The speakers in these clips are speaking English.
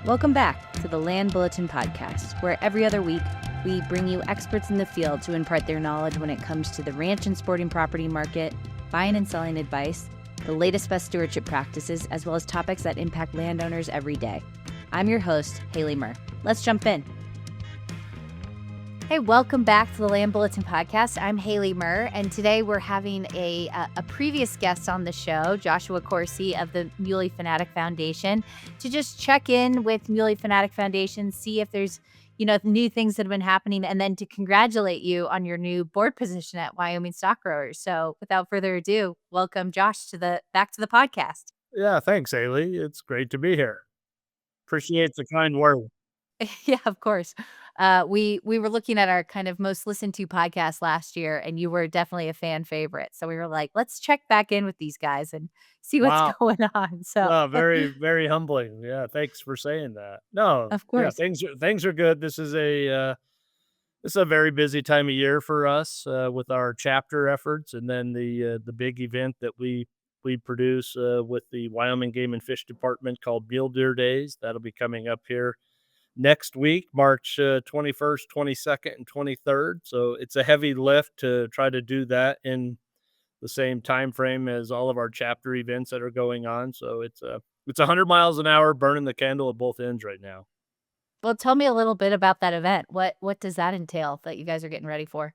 Welcome back to the Land Bulletin podcast, where every other week we bring you experts in the field to impart their knowledge when it comes to the ranch and sporting property market, buying and selling advice, the latest best stewardship practices, as well as topics that impact landowners every day. I'm your host, Haley Murr. Let's jump in. Hey, welcome back to the Land Bulletin podcast. I'm Haley Murr, and today we're having a previous guest on the show, Josh Coursey of the Muley Fanatic Foundation, to just check in with Muley Fanatic Foundation, see if there's new things that have been happening, and then to congratulate you on your new board position at Wyoming Stock Growers. So, without further ado, welcome Josh back to the podcast. Yeah, thanks, Haley. It's great to be here. Appreciate the kind word. Yeah, of course. We were looking at our kind of most listened to podcast last year, and you were definitely a fan favorite. So we were like, let's check back in with these guys and see what's Wow. going on. So No, very, very humbling. Yeah, thanks for saying that. No, of yeah, course. things are good. This is a very busy time of year for us with our chapter efforts, and then the big event that we produce with the Wyoming Game and Fish Department called Mule Deer Days. That'll be coming up here next week, March 21st, 22nd, and 23rd. So it's a heavy lift to try to do that in the same time frame as all of our chapter events that are going on. So it's 100 miles an hour, burning the candle at both ends right now. Well, tell me a little bit about that event. What does that entail that you guys are getting ready for?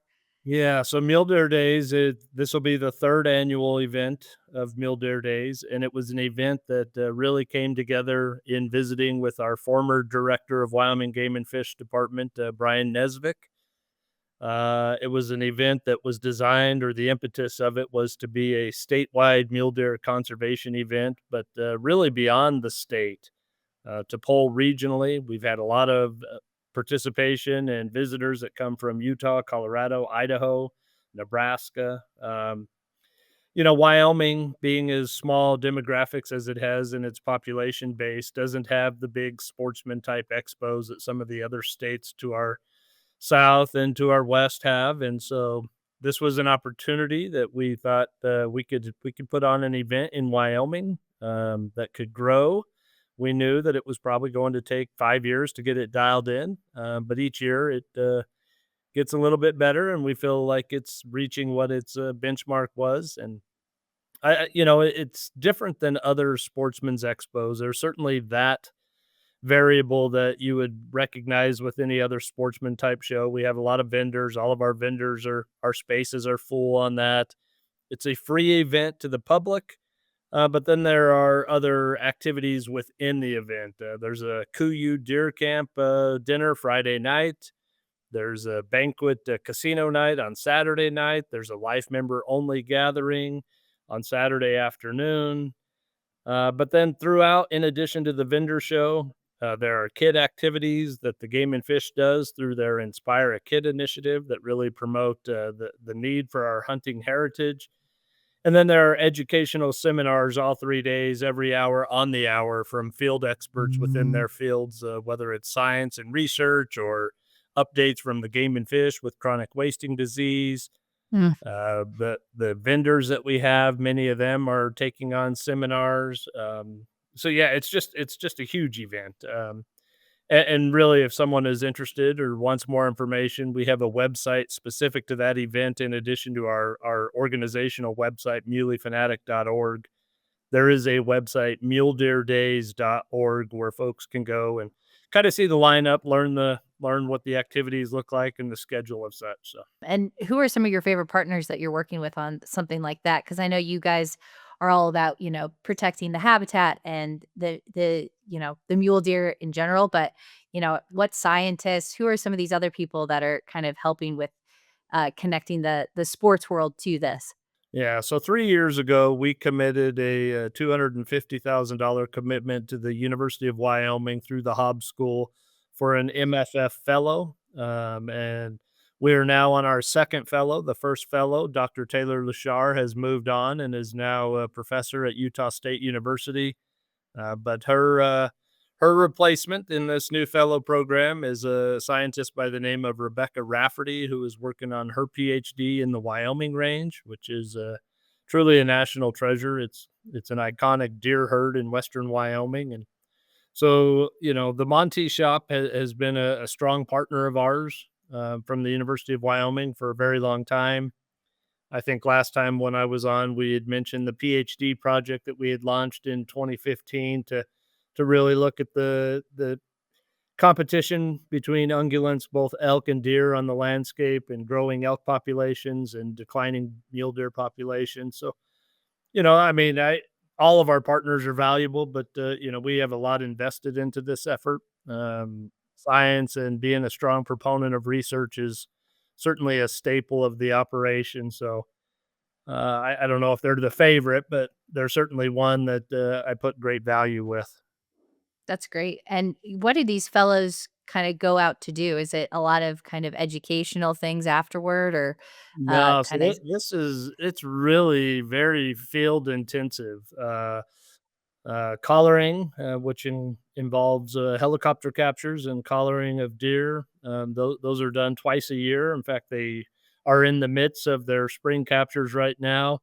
Yeah, so Mule Deer Days, this will be the third annual event of Mule Deer Days, and it was an event that really came together in visiting with our former director of Wyoming Game and Fish Department, Brian Nesvik. It was an event that was designed, or the impetus of it was to be a statewide mule deer conservation event, but really beyond the state, to poll regionally. We've had a lot of participation and visitors that come from Utah, Colorado, Idaho, Nebraska. Wyoming, being as small demographics as it has in its population base, doesn't have the big sportsman type expos that some of the other states to our south and to our west have. And so this was an opportunity that we thought we could put on an event in Wyoming that could grow. We knew that it was probably going to take 5 years to get it dialed in, but each year it gets a little bit better, and we feel like it's reaching what its benchmark was. And it's different than other sportsmen's expos. There's certainly that variable that you would recognize with any other sportsman type show. We have a lot of vendors. All of our vendors our spaces are full on that. It's a free event to the public. But then there are other activities within the event. There's a Kuyu Deer Camp dinner Friday night. There's a banquet casino night on Saturday night. There's a life member only gathering on Saturday afternoon. But then throughout, in addition to the vendor show, there are kid activities that the Game and Fish does through their Inspire a Kid initiative that really promote the need for our hunting heritage. And then there are educational seminars all 3 days, every hour on the hour, from field experts within their fields, whether it's science and research or updates from the Game and Fish with chronic wasting disease. The vendors that we have, many of them are taking on seminars. So yeah, it's just a huge event. And really, if someone is interested or wants more information, we have a website specific to that event in addition to our organizational website, muleyfanatic.org. There is a website, muledeerdays.org, where folks can go and kind of see the lineup, learn what the activities look like and the schedule of such. So, And who are some of your favorite partners that you're working with on something like that? Because I know you guys are all about, protecting the habitat and the mule deer in general. But, what scientists, who are some of these other people that are kind of helping with connecting the sports world to this? yeah. So 3 years ago, we committed a $250,000 commitment to the University of Wyoming through the Hobbs School for an MFF fellow. And we are now on our second fellow. The first fellow, Dr. Taylor Lashar, has moved on and is now a professor at Utah State University. But her replacement in this new fellow program is a scientist by the name of Rebecca Rafferty, who is working on her PhD in the Wyoming range, which is truly a national treasure. It's an iconic deer herd in western Wyoming, and So, the Monty shop has been a strong partner of ours from the University of Wyoming for a very long time. I think last time when I was on, we had mentioned the PhD project that we had launched in 2015 to really look at the competition between ungulates, both elk and deer on the landscape, and growing elk populations and declining mule deer populations. So, I mean, I all of our partners are valuable, but we have a lot invested into this effort. Science and being a strong proponent of research is certainly a staple of the operation. So I don't know if they're the favorite, but they're certainly one that I put great value with. That's great. And what do these fellows kind of go out to do? Is it a lot of kind of educational things afterward, or No, so kind of it's really very field intensive. Collaring, which involves helicopter captures and collaring of deer. Those are done twice a year. In fact, they are in the midst of their spring captures right now.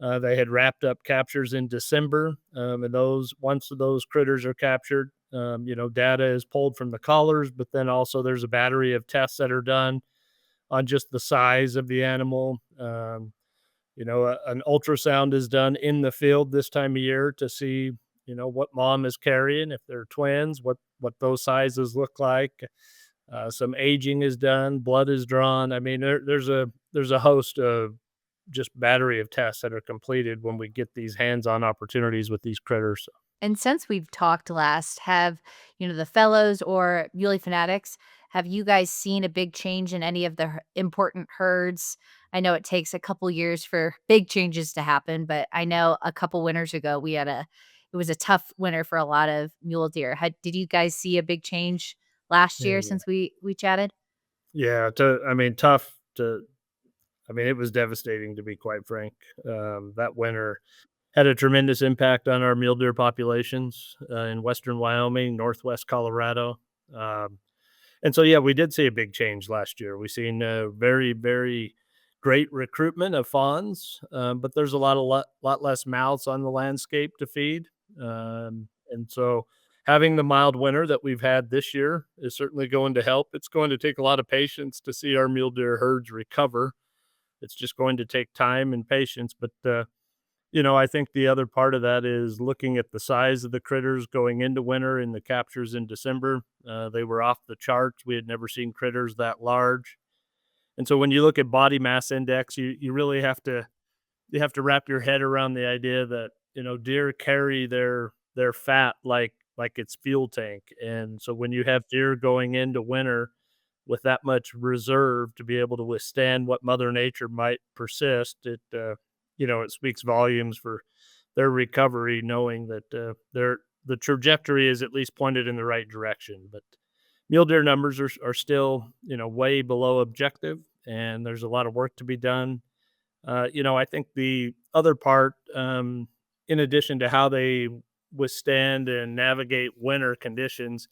They had wrapped up captures in December, and once those critters are captured, data is pulled from the collars, but then also there's a battery of tests that are done on just the size of the animal. An ultrasound is done in the field this time of year to see, what mom is carrying, if they're twins, what those sizes look like. Some aging is done, blood is drawn. I mean, there's a host of just battery of tests that are completed when we get these hands-on opportunities with these critters. And since we've talked last, have, the fellows or Muley Fanatics, have you guys seen a big change in any of the important herds? I know it takes a couple years for big changes to happen, but I know a couple winters ago it was a tough winter for a lot of mule deer. Did you guys see a big change last year Yeah. since we chatted? Yeah, I mean, it was devastating to be quite frank. That winter had a tremendous impact on our mule deer populations in western Wyoming, northwest Colorado. Um, and so, yeah, we did see a big change last year. We seen very, very great recruitment of fawns, but there's a lot less mouths on the landscape to feed. And so, having the mild winter that we've had this year is certainly going to help. It's going to take a lot of patience to see our mule deer herds recover. It's just going to take time and patience. But I think the other part of that is looking at the size of the critters going into winter and the captures in December. They were off the charts. We had never seen critters that large. And so when you look at body mass index, you really have to wrap your head around the idea that, deer carry their fat like it's fuel tank. And so when you have deer going into winter with that much reserve to be able to withstand what mother nature might persist, it speaks volumes for their recovery, knowing that the trajectory is at least pointed in the right direction. But mule deer numbers are still, way below objective, and there's a lot of work to be done. I think the other part, in addition to how they withstand and navigate winter conditions,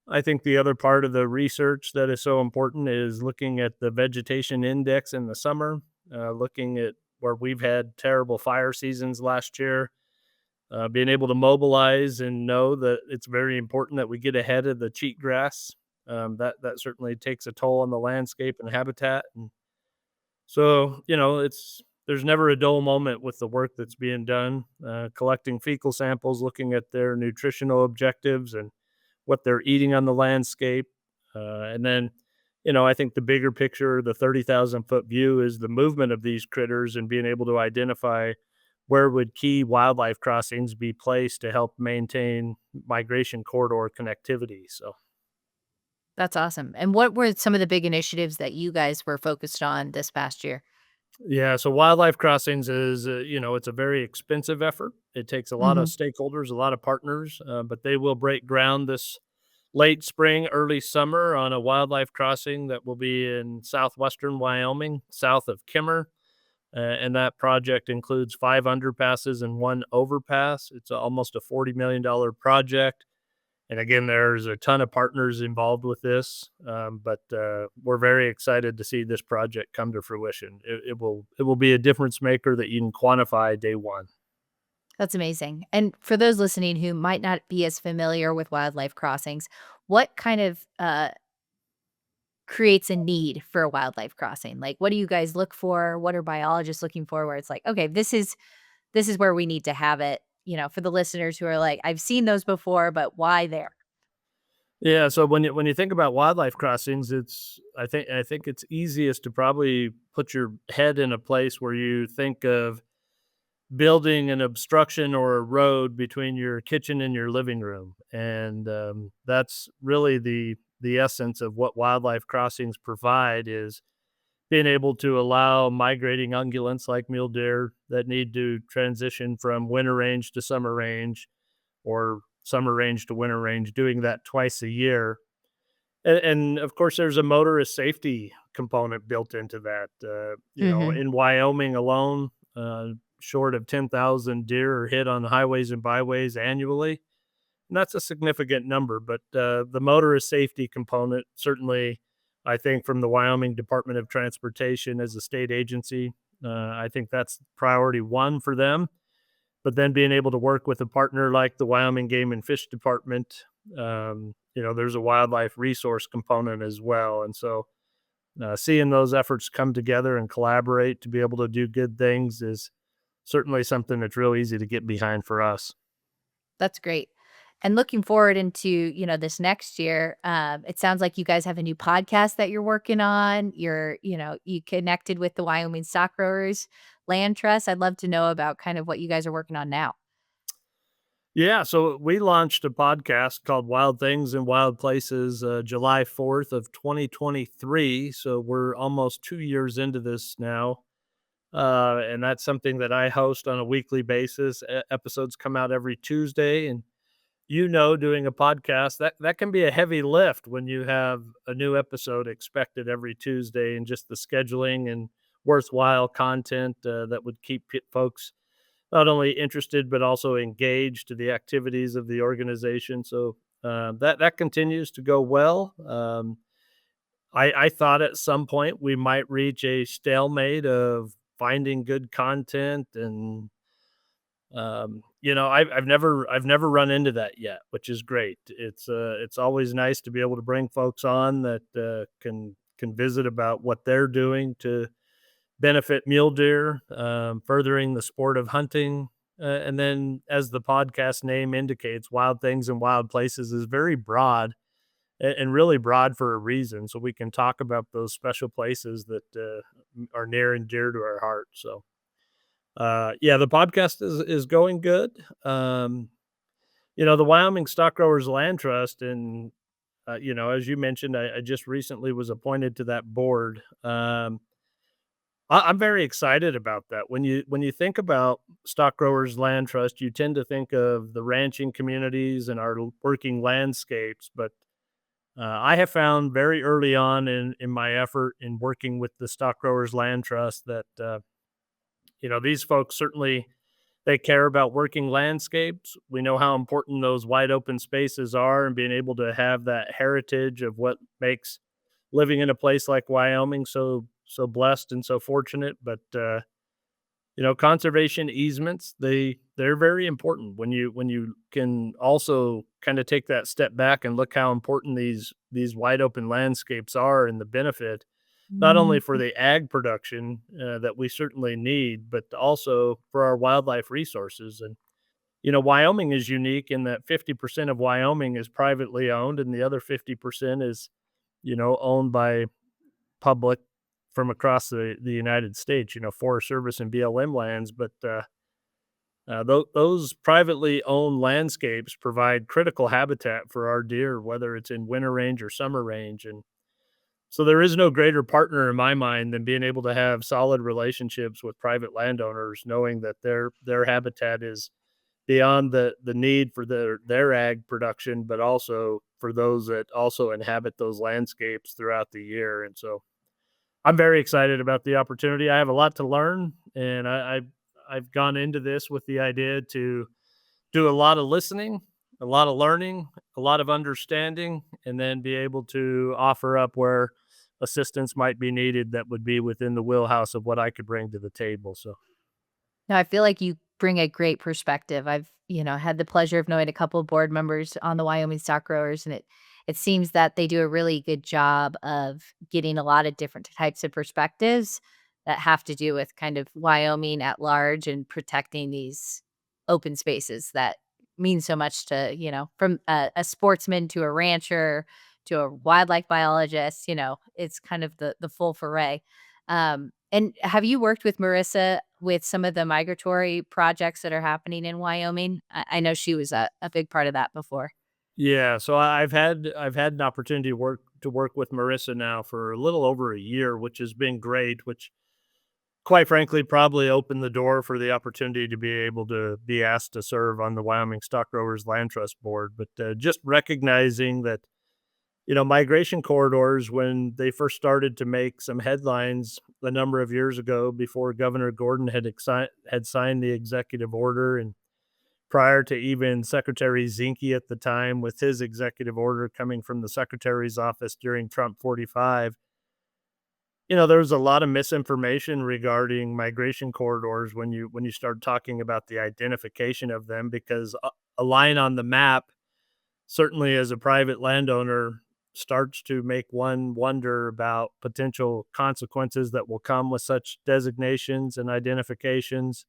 I think the other part of the research that is so important is looking at the vegetation index in the summer, looking at where we've had terrible fire seasons last year, being able to mobilize and know that it's very important that we get ahead of the cheatgrass. That certainly takes a toll on the landscape and habitat. And so, there's never a dull moment with the work that's being done, collecting fecal samples, looking at their nutritional objectives and what they're eating on the landscape. And then, I think the bigger picture, the 30,000-foot view, is the movement of these critters and being able to identify where would key wildlife crossings be placed to help maintain migration corridor connectivity. So, That's awesome. And what were some of the big initiatives that you guys were focused on this past year? yeah, so wildlife crossings is, it's a very expensive effort. It takes a lot of Mhm. stakeholders, a lot of partners, but they will break ground this late spring, early summer on a wildlife crossing that will be in southwestern Wyoming, south of Kimmer. And that project includes 5 underpasses and one overpass. It's almost a $40 million project. And again, there's a ton of partners involved with this, but we're very excited to see this project come to fruition. It will be a difference maker that you can quantify day one. That's amazing. And for those listening who might not be as familiar with wildlife crossings, what kind of creates a need for a wildlife crossing? Like, what do you guys look for? What are biologists looking for where it's like, okay, this is where we need to have it, for the listeners who are like, I've seen those before, but why there? Yeah, so when you think about wildlife crossings, I think it's easiest to probably put your head in a place where you think of building an obstruction or a road between your kitchen and your living room, and that's really the essence of what wildlife crossings provide is being able to allow migrating ungulates like mule deer that need to transition from winter range to summer range or summer range to winter range, doing that twice a year. And of course, there's a motorist safety component built into that. Mhm. In Wyoming alone, short of 10,000 deer are hit on the highways and byways annually. And that's a significant number, but the motorist safety component, certainly, I think from the Wyoming Department of Transportation as a state agency, I think that's priority one for them. But then being able to work with a partner like the Wyoming Game and Fish Department, there's a wildlife resource component as well. And so seeing those efforts come together and collaborate to be able to do good things is certainly something that's real easy to get behind for us. That's great. And looking forward into, this next year, it sounds like you guys have a new podcast that you're working on. You connected with the Wyoming Stock Growers Land Trust. I'd love to know about kind of what you guys are working on now. Yeah, so we launched a podcast called Wild Things and Wild Places July 4th of 2023. So we're almost 2 years into this now. And that's something that I host on a weekly basis. Episodes come out every Tuesday. And doing a podcast, that can be a heavy lift when you have a new episode expected every Tuesday and just the scheduling and worthwhile content that would keep folks not only interested but also engaged to the activities of the organization. So that continues to go well. I thought at some point we might reach a stalemate of finding good content, and I've never run into that yet, which is great. It's always nice to be able to bring folks on that can visit about what they're doing to benefit mule deer, furthering the sport of hunting. And then, as the podcast name indicates, Wild Things and Wild Places is very broad and really broad for a reason. So we can talk about those special places that are near and dear to our heart. So, yeah, the podcast is going good. The Wyoming Stock Growers Land Trust, and as you mentioned, I just recently was appointed to that board. I'm very excited about that. When you think about Stock Growers Land Trust, you tend to think of the ranching communities and our working landscapes. But I have found very early on in my effort in working with the Stock Growers Land Trust that these folks certainly they care about working landscapes. We know how important those wide open spaces are, and being able to have that heritage of what makes living in a place like Wyoming so blessed and so fortunate. But conservation easements, they're very important when you can also kind of take that step back and look how important these wide open landscapes are and the benefit not only for the ag production that we certainly need, but also for our wildlife resources. And Wyoming is unique in that 50% of Wyoming is privately owned, and the other 50% is owned by public from across the United States, Forest Service and BLM lands. But those privately owned landscapes provide critical habitat for our deer, whether it's in winter range or summer range. And so there is no greater partner in my mind than being able to have solid relationships with private landowners, knowing that their habitat is beyond the need for their ag production, but also for those that also inhabit those landscapes throughout the year. And so I'm very excited about the opportunity. I have a lot to learn, and I've gone into this with the idea to do a lot of listening, a lot of learning, a lot of understanding, and then be able to offer up where assistance might be needed that would be within the wheelhouse of what I could bring to the table. So No, I feel like you bring a great perspective. I've, had the pleasure of knowing a couple of board members on the Wyoming Stock Growers, and it seems that they do a really good job of getting a lot of different types of perspectives that have to do with kind of Wyoming at large and protecting these open spaces that mean so much to, from a sportsman to a rancher to a wildlife biologist, it's kind of the full foray. And have you worked with Marissa with some of the migratory projects that are happening in Wyoming? I know she was a big part of that before. Yeah, so I've had an opportunity to work with Marissa now for a little over a year, which has been great, which quite frankly probably opened the door for the opportunity to be able to be asked to serve on the Wyoming Stock Growers Land Trust Board. But just recognizing that, migration corridors, when they first started to make some headlines a number of years ago before Governor Gordon had signed the executive order, and prior to even Secretary Zinke at the time with his executive order coming from the secretary's office during Trump 45, there was a lot of misinformation regarding migration corridors when you start talking about the identification of them, because a line on the map, certainly as a private landowner, starts to make one wonder about potential consequences that will come with such designations and identifications.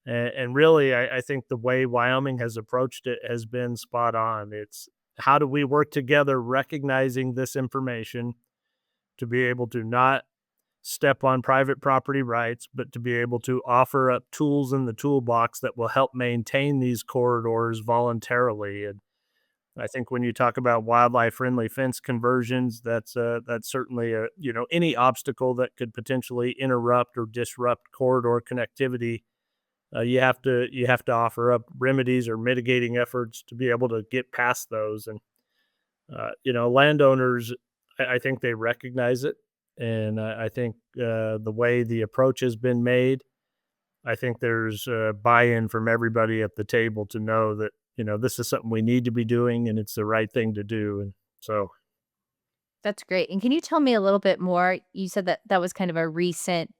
And really, I think the way Wyoming has approached it has been spot on. It's how do we work together, recognizing this information to be able to not step on private property rights, but to be able to offer up tools in the toolbox that will help maintain these corridors voluntarily. And I think when you talk about wildlife friendly fence conversions, that's certainly any obstacle that could potentially interrupt or disrupt corridor connectivity. You have to offer up remedies or mitigating efforts to be able to get past those. And landowners, I think they recognize it, and I think the way the approach has been made, I think there's buy-in from everybody at the table to know that this is something we need to be doing, and it's the right thing to do. And so, That's great. And can you tell me a little bit more? You said that that was kind of a recent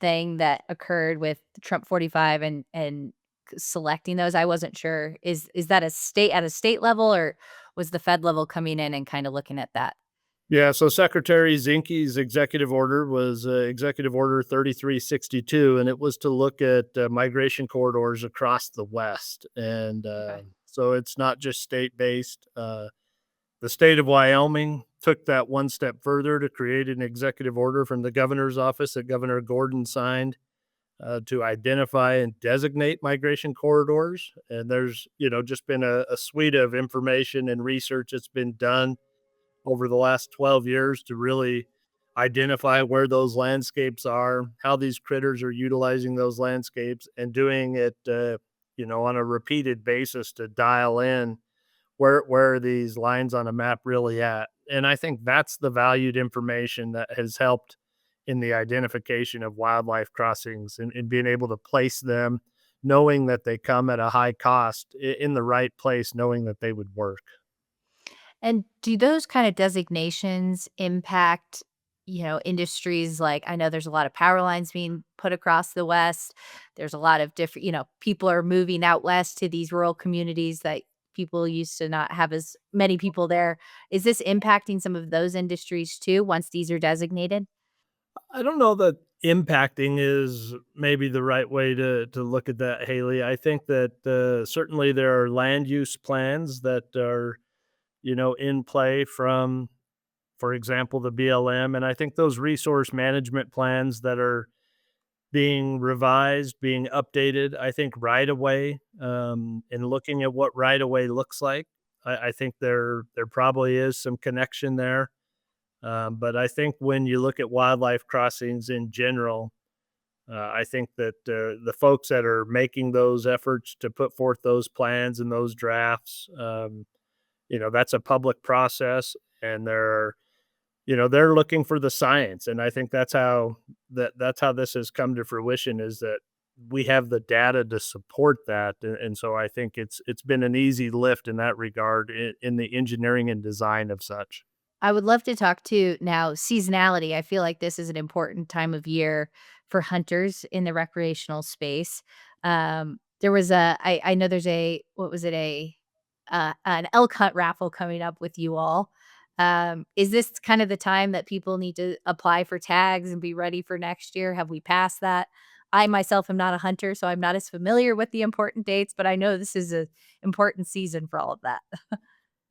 thing that occurred with Trump 45 and selecting those. I wasn't sure. Is that at a state level, or was the Fed level coming in and kind of looking at that? yeah, so Secretary Zinke's executive order was Executive Order 3362, and it was to look at migration corridors across the West. And Okay. so it's not just state based. The state of Wyoming took that one step further to create an executive order from the governor's office that Governor Gordon signed to identify and designate migration corridors. And there's, just been a suite of information and research that's been done over the last 12 years to really identify where those landscapes are, how these critters are utilizing those landscapes, and doing it, on a repeated basis to dial in where are these lines on a map really at. And I think that's the valued information that has helped in the identification of wildlife crossings, and being able to place them, knowing that they come at a high cost in the right place, knowing that they would work. And do those kind of designations impact, industries like I know there's a lot of power lines being put across the West. There's a lot of different, people are moving out west to these rural communities that people used to not have as many people there. Is this impacting some of those industries too once these are designated? I don't know that impacting is maybe the right way to look at that, Haley. I think that certainly there are land use plans that are in play from, for example, the BLM, and I think those resource management plans that are being revised, being updated. I think right away, and looking at what right away looks like, I think there probably is some connection there. But I think when you look at wildlife crossings in general, I think that the folks that are making those efforts to put forth those plans and those drafts, that's a public process, and they're looking for the science. And I think that's how this has come to fruition, is that we have the data to support that. And so I think it's been an easy lift in that regard in the engineering and design of such. I would love to talk to now seasonality. I feel like this is an important time of year for hunters in the recreational space. There was I know there's what was it, an elk hunt raffle coming up with you all. Is this kind of the time that people need to apply for tags and be ready for next year? Have we passed that? I myself am not a hunter, so I'm not as familiar with the important dates, but I know this is a important season for all of that.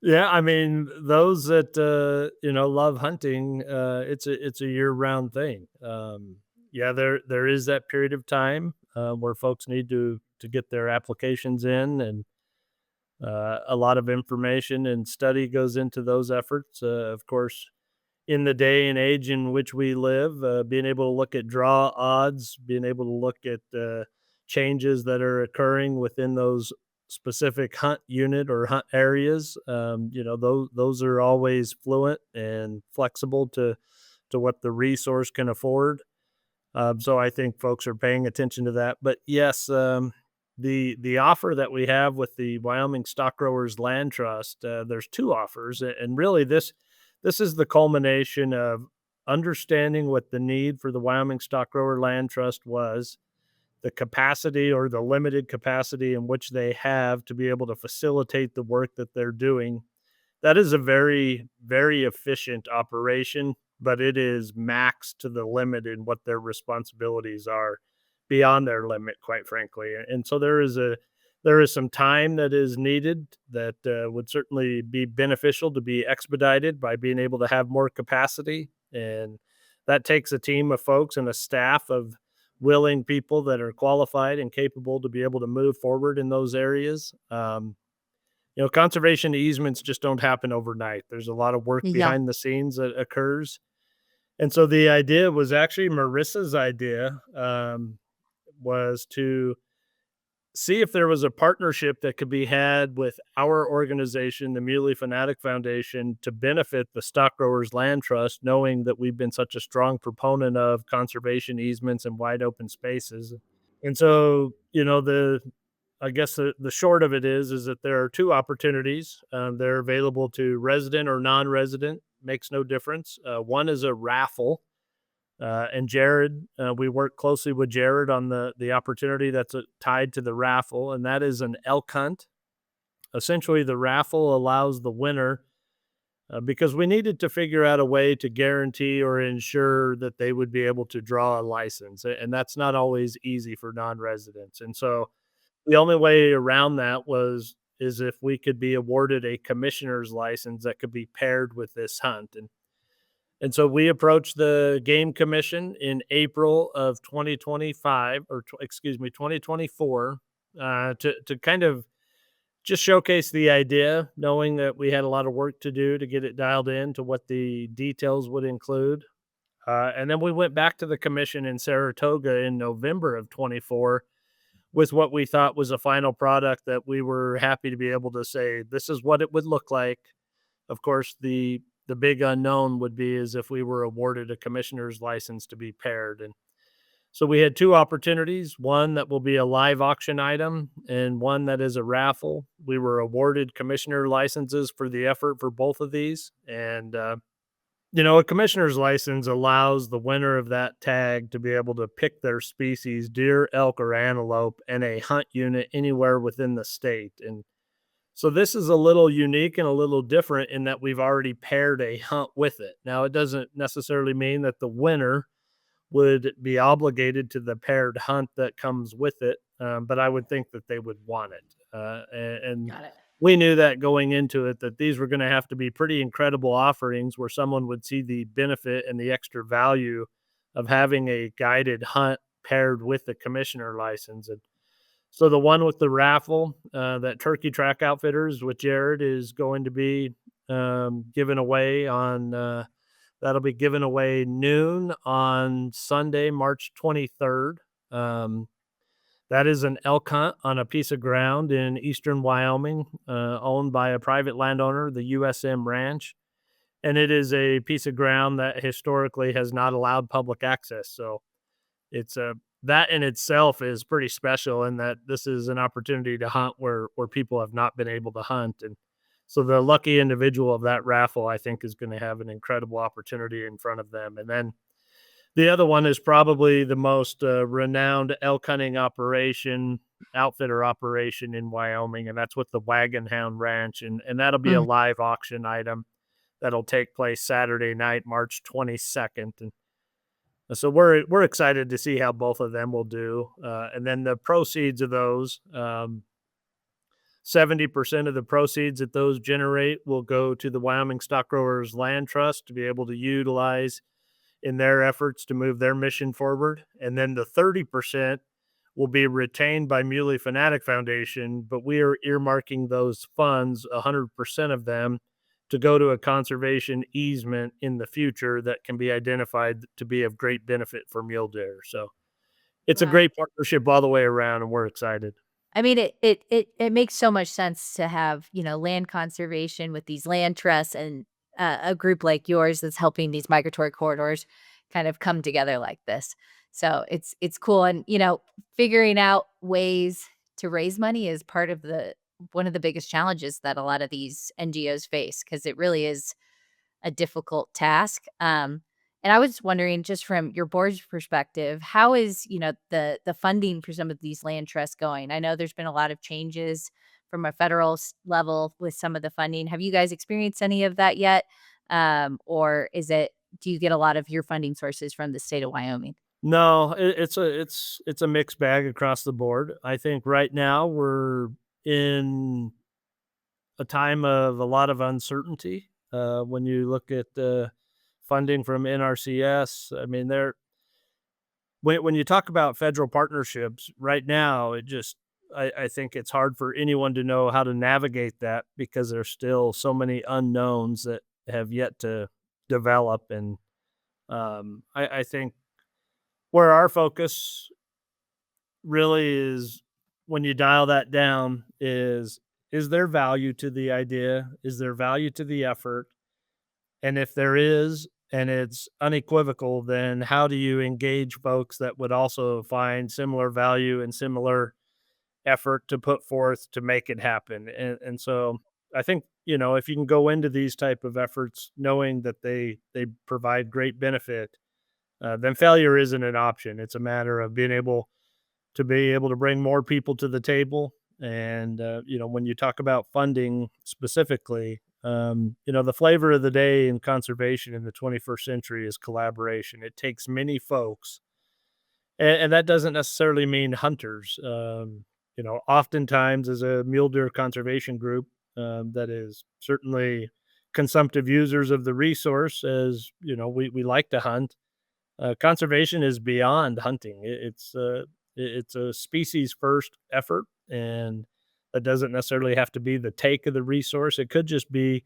Yeah, I mean, those that, love hunting, it's a year-round thing. Yeah, there is that period of time, where folks need to get their applications in, and a lot of information and study goes into those efforts. Of course, in the day and age in which we live, being able to look at draw odds, being able to look at changes that are occurring within those specific hunt unit or hunt areas. Those are always fluent and flexible to what the resource can afford. So I think folks are paying attention to that. But yes, the offer that we have with the Wyoming Stock Growers Land Trust, there's two offers, and really this is the culmination of understanding what the need for the Wyoming Stock Grower Land Trust was, the capacity or the limited capacity in which they have to be able to facilitate the work that they're doing. That is a very, very efficient operation, but it is maxed to the limit in what their responsibilities are, beyond their limit, quite frankly. And so there is some time that is needed that would certainly be beneficial to be expedited by being able to have more capacity. And that takes a team of folks and a staff of willing people that are qualified and capable to be able to move forward in those areas. Conservation easements just don't happen overnight. There's a lot of work Yeah. behind the scenes that occurs. And so the idea was actually Marissa's idea, was to see if there was a partnership that could be had with our organization, the Muley Fanatic Foundation, to benefit the Stock Growers Land Trust, knowing that we've been such a strong proponent of conservation easements and wide open spaces. And so, I guess the short of it is that there are two opportunities. They're available to resident or non-resident, makes no difference. One is a raffle, and Jared, we work closely with Jared on the opportunity that's tied to the raffle, and that is an elk hunt. Essentially, the raffle allows the winner, because we needed to figure out a way to guarantee or ensure that they would be able to draw a license, and that's not always easy for non-residents. And so the only way around that is if we could be awarded a commissioner's license that could be paired with this hunt. And so we approached the game commission in April of 2025, or excuse me, 2024, to kind of just showcase the idea, knowing that we had a lot of work to do to get it dialed in to what the details would include. And then we went back to the commission in Saratoga in November of 24 with what we thought was a final product that we were happy to be able to say, this is what it would look like. Of course, the big unknown would be is if we were awarded a commissioner's license to be paired. And so we had two opportunities, one that will be a live auction item and one that is a raffle. We were awarded commissioner licenses for the effort for both of these. And a commissioner's license allows the winner of that tag to be able to pick their species, deer, elk, or antelope, and a hunt unit anywhere within the state. And so this is a little unique and a little different in that we've already paired a hunt with it. Now, it doesn't necessarily mean that the winner would be obligated to the paired hunt that comes with it, but I would think that they would want it. And Got it. we knew that going into it, that these were going to have to be pretty incredible offerings where someone would see the benefit and the extra value of having a guided hunt paired with the commissioner license. And so the one with the raffle, that Turkey Track Outfitters with Jared is going to be given away on, that'll be given away noon on Sunday, March 23rd. That is an elk hunt on a piece of ground in eastern Wyoming, owned by a private landowner, the USM Ranch. And it is a piece of ground that historically has not allowed public access. So it's a that in itself is pretty special in that this is an opportunity to hunt where people have not been able to hunt. And so the lucky individual of that raffle, I think, is going to have an incredible opportunity in front of them. And then The other one is probably the most renowned elk hunting outfitter operation in Wyoming, and that's with the Wagon Hound Ranch, and that'll be a Mm. live auction item that'll take place Saturday night, March 22nd, and so we're excited to see how both of them will do, and then the proceeds of those. 70% of the proceeds that those generate will go to the Wyoming Stock Growers Land Trust to be able to utilize in their efforts to move their mission forward. And then the 30% will be retained by Muley Fanatic Foundation, but we are earmarking those funds, 100% of them, to go to a conservation easement in the future that can be identified to be of great benefit for mule deer. So it's a Wow. great partnership all the way around, and we're excited. I mean, it makes so much sense to have, land conservation with these land trusts and a group like yours that's helping these migratory corridors kind of come together like this. So it's cool, and figuring out ways to raise money is part of the one of the biggest challenges that a lot of these NGOs face because it really is a difficult task. And I was wondering, just from your board's perspective, how is the funding for some of these land trusts going? I know there's been a lot of changes from a federal level with some of the funding. Have you guys experienced any of that yet, or do you get a lot of your funding sources from the state of Wyoming? No, it's a mixed bag across the board. I think right now we're in a time of a lot of uncertainty. When you look at the funding from NRCS, I mean, when you talk about federal partnerships right now, I think it's hard for anyone to know how to navigate that because there's still so many unknowns that have yet to develop. And I think where our focus really is, when you dial that down, is there value to the idea? Is there value to the effort? And if there is, and it's unequivocal, then how do you engage folks that would also find similar value and similar effort to put forth to make it happen? And so I think, if you can go into these type of efforts knowing that they provide great benefit, then failure isn't an option. It's a matter of being able to bring more people to the table. And, when you talk about funding specifically, the flavor of the day in conservation in the 21st century is collaboration. It takes many folks, and that doesn't necessarily mean hunters. Oftentimes, as a mule deer conservation group, that is certainly consumptive users of the resource, as we like to hunt. Conservation is beyond hunting. It's a species first effort, and that doesn't necessarily have to be the take of the resource. It could just be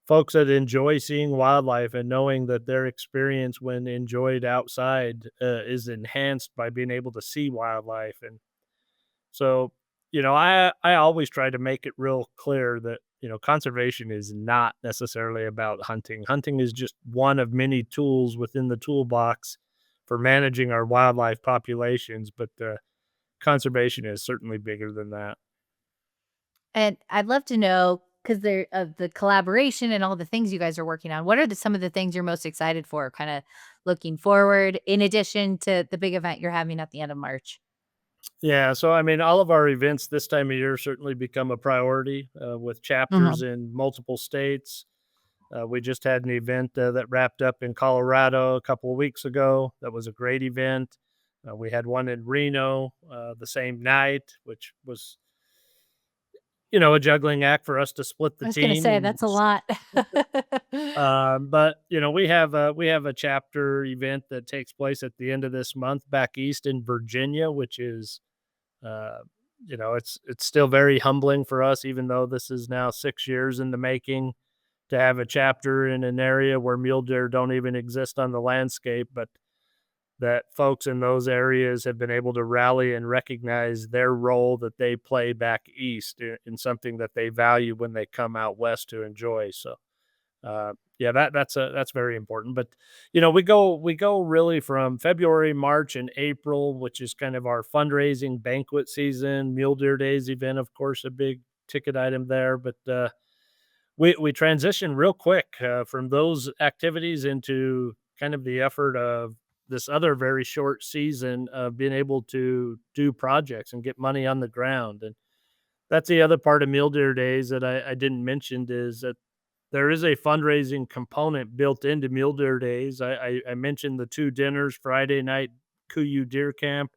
folks that enjoy seeing wildlife and knowing that their experience when enjoyed outside is enhanced by being able to see wildlife. And so, I always try to make it real clear that, conservation is not necessarily about hunting. Hunting is just one of many tools within the toolbox for managing our wildlife populations, but conservation is certainly bigger than that. And I'd love to know, because there of the collaboration and all the things you guys are working on, what are some of the things you're most excited for, kind of looking forward, in addition to the big event you're having at the end of March? Yeah, so I mean, all of our events this time of year certainly become a priority with chapters Mhm. in multiple states. We just had an event that wrapped up in Colorado a couple of weeks ago. That was a great event. We had one in Reno the same night, which was, a juggling act for us to split the I was gonna team. say And that's a lot. but we have a chapter event that takes place at the end of this month back east in Virginia, which is uh, it's still very humbling for us, even though this is now 6 years in the making, to have a chapter in an area where mule deer don't even exist on the landscape, but that folks in those areas have been able to rally and recognize their role that they play back east in something that they value when they come out west to enjoy. So, yeah, that's very important. But we go really from February, March, and April, which is kind of our fundraising banquet season. Mule Deer Days event, of course, a big ticket item there. But we transition real quick from those activities into kind of the effort of this other very short season of being able to do projects and get money on the ground. And that's the other part of Mule Deer Days that I didn't mention, is that there is a fundraising component built into Mule Deer Days. I mentioned the two dinners: Friday night Kuyu Deer Camp,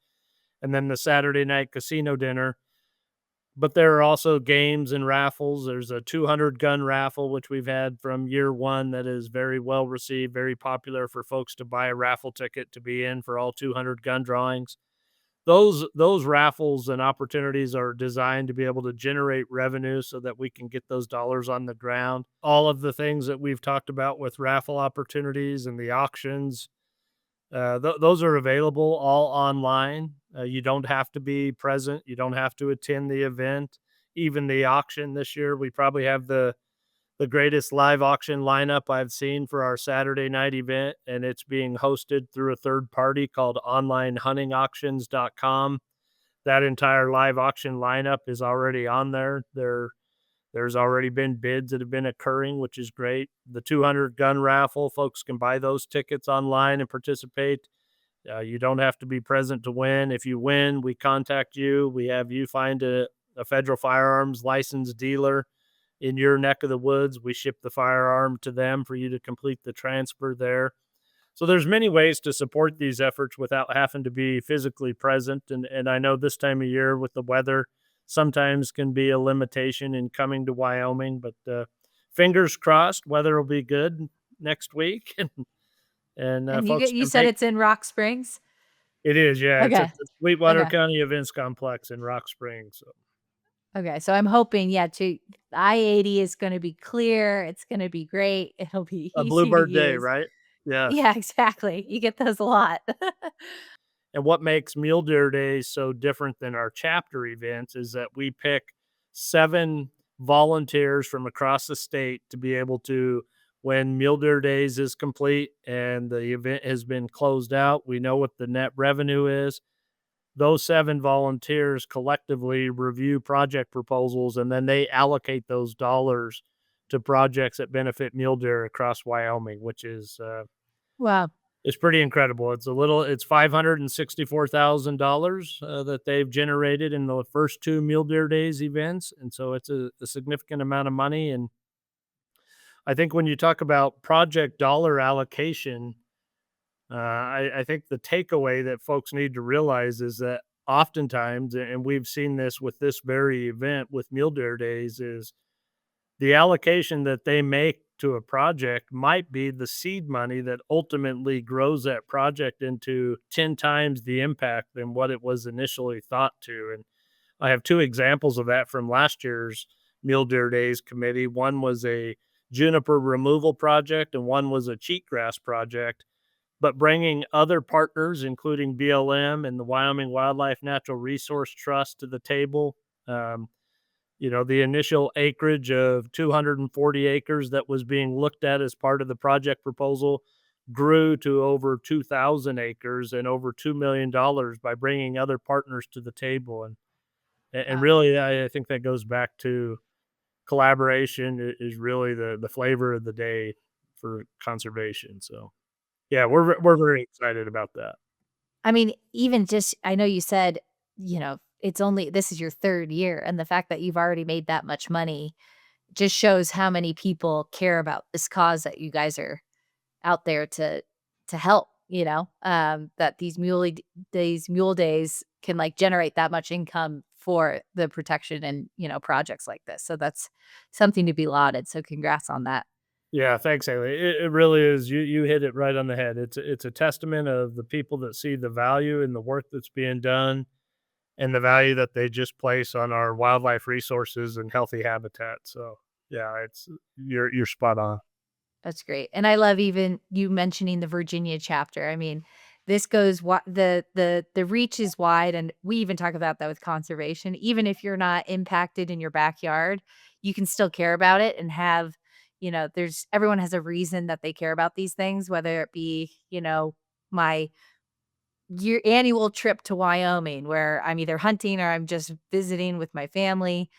and then the Saturday night casino dinner. But there are also games and raffles. There's a 200 gun raffle, which we've had from year one, that is very well received, very popular for folks to buy a raffle ticket to be in for all 200 gun drawings. Those raffles and opportunities are designed to be able to generate revenue so that we can get those dollars on the ground. All of the things that we've talked about with raffle opportunities and the auctions, those are available all online. You don't have to be present. You don't have to attend the event. Even the auction this year, we probably have the greatest live auction lineup I've seen for our Saturday night event, and it's being hosted through a third party called onlinehuntingauctions.com. That entire live auction lineup is already on there. There's already been bids that have been occurring, which is great. The 200 gun raffle, folks can buy those tickets online and participate. You don't have to be present to win. If you win, we contact you. We have you find a federal firearms licensed dealer in your neck of the woods. We ship the firearm to them for you to complete the transfer there. So there's many ways to support these efforts without having to be physically present. And I know this time of year with the weather sometimes can be a limitation in coming to Wyoming, but fingers crossed, weather will be good next week, and And folks you can said make. it's in Rock Springs? It is, yeah. It's Okay. at the Sweetwater Okay. County Events Complex in Rock Springs. So Okay. So I'm hoping, yeah, to I-80 is going to be clear. It's going to be great. It'll be a easy to Bluebird day, use. right? Yes. Yeah, exactly. You get those a lot. And what makes Mule Deer Days so different than our chapter events is that we pick 7 volunteers from across the state to be able to, when Mule Deer Days is complete and the event has been closed out, we know what the net revenue is. Those 7 volunteers collectively review project proposals, and then they allocate those dollars to projects that benefit mule deer across Wyoming, which Wow. is pretty incredible. It's $564,000 that they've generated in the first 2 Mule Deer Days events, and so it's a significant amount of money. And I think when you talk about project dollar allocation, I think the takeaway that folks need to realize is that oftentimes, and we've seen this with this very event with Mule Deer Days, is the allocation that they make to a project might be the seed money that ultimately grows that project into 10 times the impact than what it was initially thought to. And I have 2 examples of that from last year's Mule Deer Days committee. One was a juniper removal project, and one was a cheatgrass project. But bringing other partners, including BLM and the Wyoming Wildlife Natural Resource Trust, to the table, um, the initial acreage of 240 acres that was being looked at as part of the project proposal grew to over 2,000 acres and over $2 million by bringing other partners to the table. And Wow. really, I think that goes back to collaboration is really the flavor of the day for conservation. So, yeah, we're very excited about that. I mean, even just, I know you said, this is your 3rd year, and the fact that you've already made that much money just shows how many people care about this cause that you guys are out there to help, that these mule days can, like, generate that much income for the protection and, projects like this. So that's something to be lauded. So congrats on that. Yeah, thanks, Haley. It really is. You hit it right on the head. It's a testament of the people that see the value in the work that's being done and the value that they just place on our wildlife resources and healthy habitat. So yeah, you're spot on. That's great, and I love even you mentioning the Virginia chapter. I mean, this goes the reach is wide, and we even talk about that with conservation. Even if you're not impacted in your backyard, you can still care about it and have, there's everyone has a reason that they care about these things, whether it be, my year annual trip to Wyoming where I'm either hunting or I'm just visiting with my family,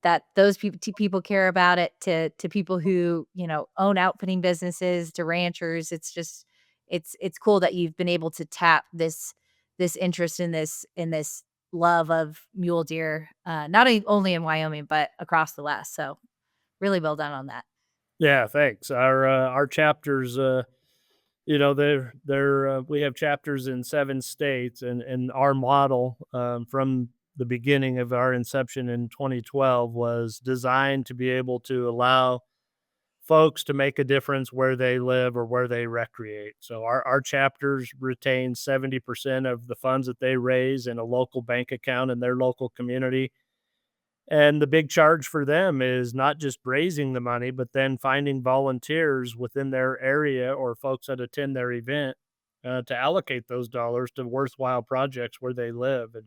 that those people care about it, to people who, own outfitting businesses, to ranchers. it's cool that you've been able to tap this interest in this love of mule deer, not only in Wyoming but across the West. So really well done on that. Yeah, thanks. Our chapters, they're we have chapters in 7 states, and our model, from the beginning of our inception in 2012 was designed to be able to allow folks to make a difference where they live or where they recreate. So our chapters retain 70% of the funds that they raise in a local bank account in their local community. And the big charge for them is not just raising the money, but then finding volunteers within their area or folks that attend their event, to allocate those dollars to worthwhile projects where they live. And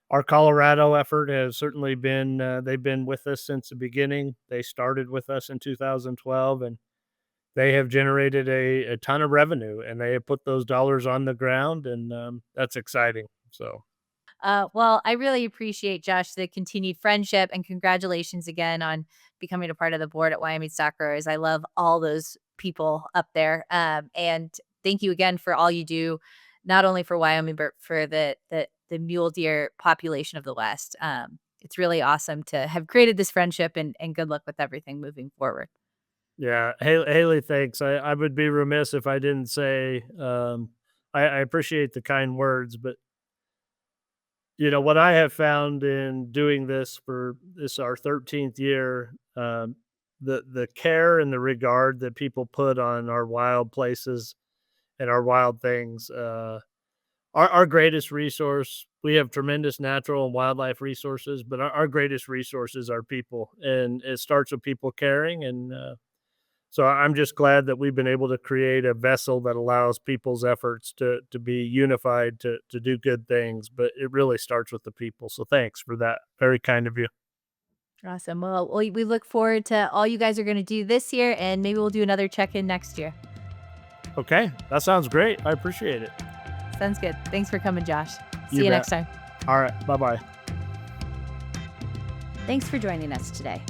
our Colorado effort has certainly been, they've been with us since the beginning. They started with us in 2012, and they have generated a ton of revenue, and they have put those dollars on the ground, and that's exciting. So, Well, I really appreciate, Josh, the continued friendship, and congratulations again on becoming a part of the board at Wyoming Stock Growers. I love all those people up there. And thank you again for all you do, not only for Wyoming, but for the mule deer population of the West. It's really awesome to have created this friendship, and good luck with everything moving forward. yeah, Haley, thanks. I would be remiss if I didn't say, I appreciate the kind words, but what I have found in doing this for this our 13th year, the care and the regard that people put on our wild places and our wild things, our greatest resource. We have tremendous natural and wildlife resources, but our greatest resources are people, and it starts with people caring. And so I'm just glad that we've been able to create a vessel that allows people's efforts to be unified to do good things, but it really starts with the people. So thanks for that. Very kind of you. Awesome. Well, we look forward to all you guys are going to do this year, and maybe we'll do another check-in next year. Okay, that sounds great. I appreciate it. Sounds good. Thanks for coming, Josh. See You you bet. next time. All right, bye-bye. Thanks for joining us today.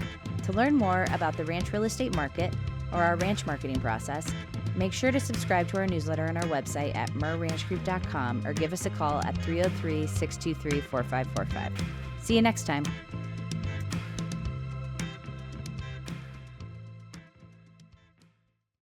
To learn more about the ranch real estate market or our ranch marketing process, make sure to subscribe to our newsletter on our website at merranchgroup.com or give us a call at 303-623-4545. See you next time.